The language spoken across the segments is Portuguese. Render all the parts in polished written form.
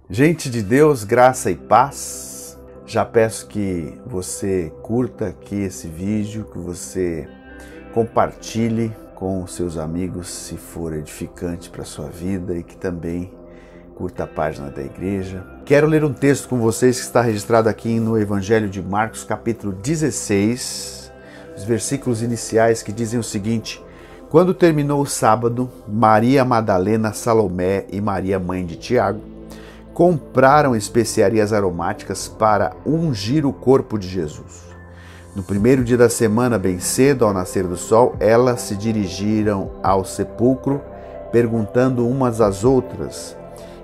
Gente de Deus, graça e paz. Já peço que você curta aqui esse vídeo, que você compartilhe com os seus amigos se for edificante para a sua vida e que também curta a página da igreja. Quero ler um texto com vocês que está registrado aqui no Evangelho de Marcos, capítulo 16, os versículos iniciais que dizem o seguinte: Quando terminou o sábado, Maria Madalena, Salomé e Maria, mãe de Tiago, compraram especiarias aromáticas para ungir o corpo de Jesus. No primeiro dia da semana, bem cedo, ao nascer do sol, elas se dirigiram ao sepulcro, perguntando umas às outras: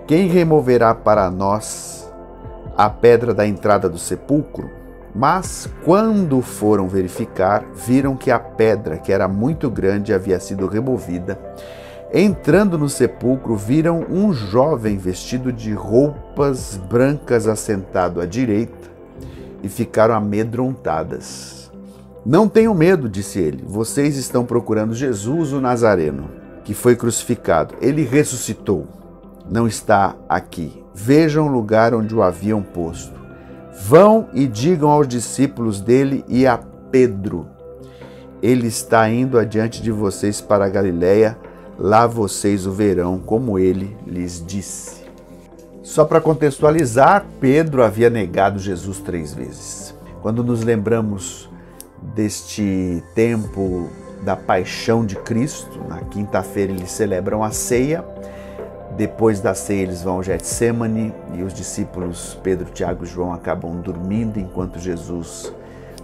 Quem removerá para nós a pedra da entrada do sepulcro? Mas, quando foram verificar, viram que a pedra, que era muito grande, havia sido removida. Entrando no sepulcro, viram um jovem vestido de roupas brancas assentado à direita e ficaram amedrontadas. Não tenham medo, disse ele. Vocês estão procurando Jesus, o Nazareno, que foi crucificado. Ele ressuscitou. Não está aqui. Vejam o lugar onde o haviam posto. Vão e digam aos discípulos dele e a Pedro: Ele está indo adiante de vocês para a Galiléia. Lá vocês o verão, como ele lhes disse. Só para contextualizar, Pedro havia negado Jesus 3 vezes. Quando nos lembramos deste tempo da paixão de Cristo, na quinta-feira eles celebram a ceia. Depois da ceia eles vão ao Getsêmani e os discípulos Pedro, Tiago e João acabam dormindo enquanto Jesus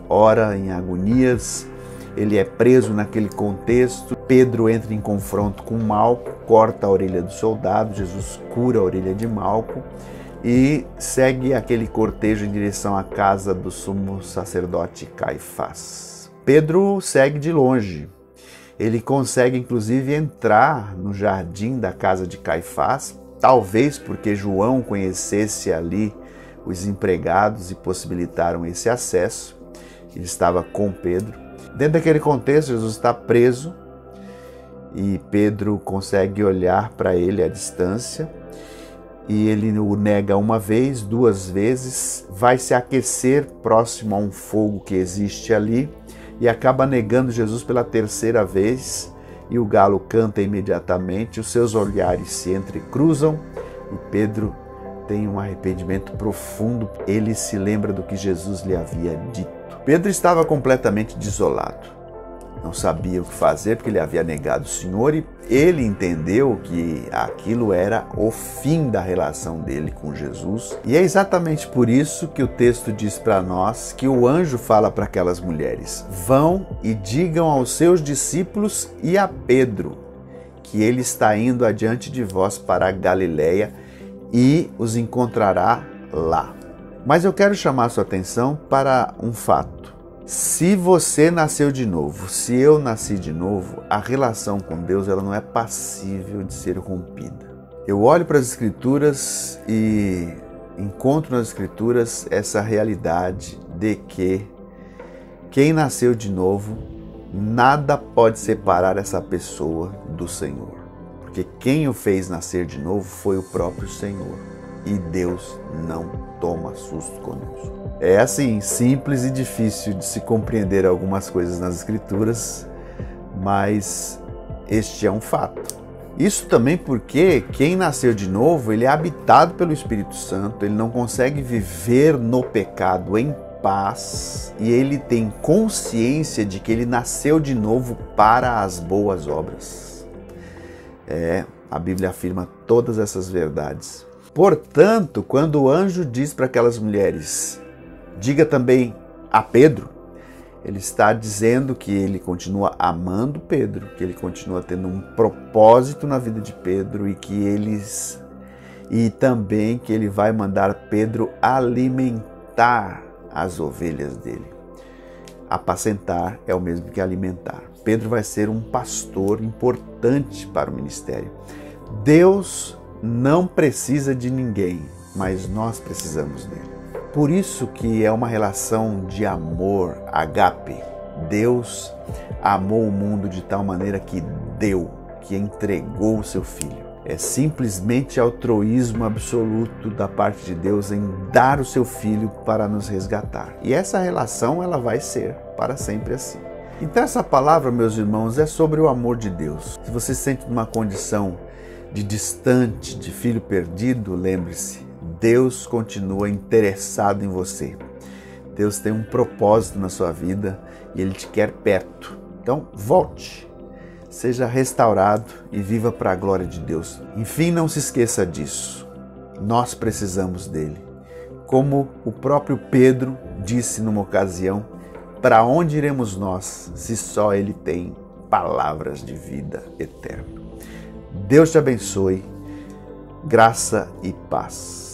ora em agonias. Ele é preso naquele contexto. Pedro entra em confronto com Malco, corta a orelha do soldado. Jesus cura a orelha de Malco e segue aquele cortejo em direção à casa do sumo sacerdote Caifás. Pedro segue de longe. Ele consegue inclusive entrar no jardim da casa de Caifás, talvez porque João conhecesse ali os empregados e possibilitaram esse acesso. Ele estava com Pedro. Dentro daquele contexto, Jesus está preso e Pedro consegue olhar para ele à distância e ele o nega uma vez, 2 vezes, vai se aquecer próximo a um fogo que existe ali e acaba negando Jesus pela 3ª vez e o galo canta imediatamente, os seus olhares se entrecruzam e Pedro tem um arrependimento profundo, ele se lembra do que Jesus lhe havia dito. Pedro estava completamente desolado, não sabia o que fazer porque ele havia negado o Senhor e ele entendeu que aquilo era o fim da relação dele com Jesus. E é exatamente por isso que o texto diz para nós que o anjo fala para aquelas mulheres: Vão e digam aos seus discípulos e a Pedro que ele está indo adiante de vós para a Galiléia e os encontrará lá. Mas eu quero chamar a sua atenção para um fato. Se você nasceu de novo, se eu nasci de novo, a relação com Deus ela não é passível de ser rompida. Eu olho para as Escrituras e encontro nas Escrituras essa realidade de que quem nasceu de novo, nada pode separar essa pessoa do Senhor. Porque quem o fez nascer de novo foi o próprio Senhor. E Deus não toma susto conosco. É assim, simples e difícil de se compreender algumas coisas nas Escrituras, mas este é um fato. Isso também porque quem nasceu de novo, ele é habitado pelo Espírito Santo, ele não consegue viver no pecado em paz e ele tem consciência de que ele nasceu de novo para as boas obras. A Bíblia afirma todas essas verdades. Portanto, quando o anjo diz para aquelas mulheres, diga também a Pedro, ele está dizendo que ele continua amando Pedro, que ele continua tendo um propósito na vida de Pedro e também que ele vai mandar Pedro alimentar as ovelhas dele. Apacentar é o mesmo que alimentar. Pedro vai ser um pastor importante para o ministério. Deus não precisa de ninguém, mas nós precisamos dele. Por isso que é uma relação de amor, agape. Deus amou o mundo de tal maneira que deu, que entregou o seu Filho. É simplesmente altruísmo absoluto da parte de Deus em dar o seu Filho para nos resgatar. E essa relação ela vai ser para sempre assim. Então essa palavra, meus irmãos, é sobre o amor de Deus. Se você se sente numa condição de distante, de filho perdido, lembre-se, Deus continua interessado em você. Deus tem um propósito na sua vida e Ele te quer perto. Então volte. Seja restaurado e viva para a glória de Deus. Enfim, não se esqueça disso. Nós precisamos dele. Como o próprio Pedro disse numa ocasião, para onde iremos nós se só ele tem palavras de vida eterna? Deus te abençoe. Graça e paz.